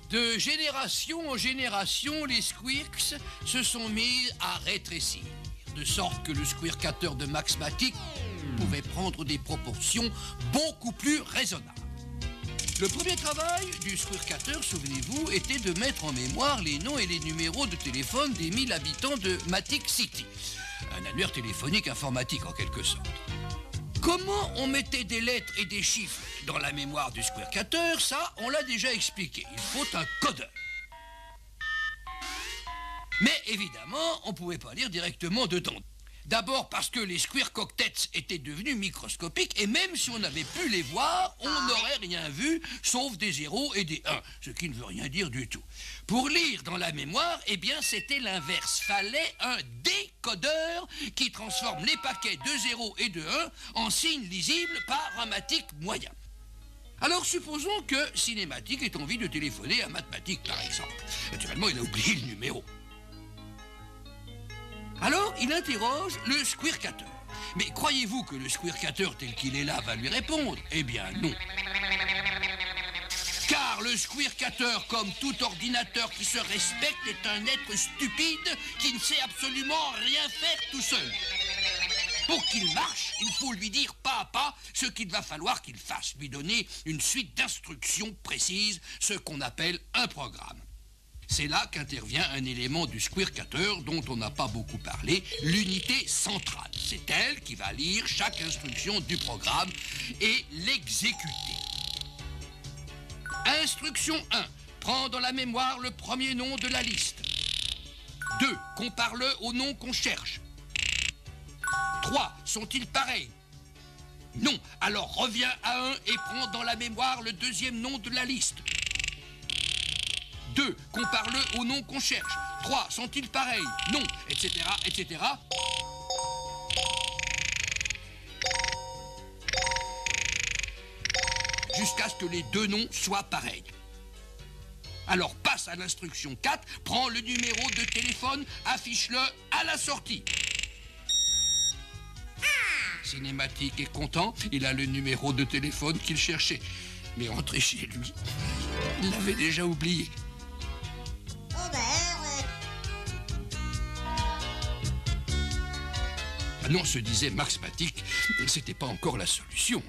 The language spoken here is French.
De génération en génération, les squirks se sont mis à rétrécir, de sorte que le squirkateur de Maxmatic pouvait prendre des proportions beaucoup plus raisonnables. Le premier travail du squirkateur, souvenez-vous, était de mettre en mémoire les noms et les numéros de téléphone des 1000 habitants de Matic City. Un annuaire téléphonique informatique en quelque sorte. Comment on mettait des lettres et des chiffres dans la mémoire du squirkateur, ça, on l'a déjà expliqué. Il faut un codeur. Mais évidemment, on ne pouvait pas lire directement dedans. D'abord parce que les squircoctets étaient devenus microscopiques et même si on avait pu les voir, on n'aurait rien vu sauf des 0 et des 1, ce qui ne veut rien dire du tout. Pour lire dans la mémoire, eh bien c'était l'inverse. Fallait un décodeur qui transforme les paquets de 0 et de 1 en signes lisibles par un matic moyen. Alors supposons que Cinématique ait envie de téléphoner à Mathmatique par exemple. Naturellement, il a oublié le numéro. Alors, il interroge le squirkateur. Mais croyez-vous que le squirkateur tel qu'il est là va lui répondre? Eh bien non. Car le squirkateur, comme tout ordinateur qui se respecte, est un être stupide qui ne sait absolument rien faire tout seul. Pour qu'il marche, il faut lui dire pas à pas ce qu'il va falloir qu'il fasse, lui donner une suite d'instructions précises, ce qu'on appelle un programme. C'est là qu'intervient un élément du squirkateur dont on n'a pas beaucoup parlé, l'unité centrale. C'est elle qui va lire chaque instruction du programme et l'exécuter. Instruction 1. Prends dans la mémoire le premier nom de la liste. 2. Compare-le au nom qu'on cherche. 3. Sont-ils pareils? Non. Alors reviens à 1 et prends dans la mémoire le deuxième nom de la liste. 2. Compare-le au nom qu'on cherche. 3. Sont-ils pareils? Non, etc., etc. Jusqu'à ce que les deux noms soient pareils. Alors passe à l'instruction 4, prends le numéro de téléphone, affiche-le à la sortie. Cinématique est content, il a le numéro de téléphone qu'il cherchait. Mais rentré chez lui, il l'avait déjà oublié. Ah non, se disait Maxmatic, c'était pas encore la solution.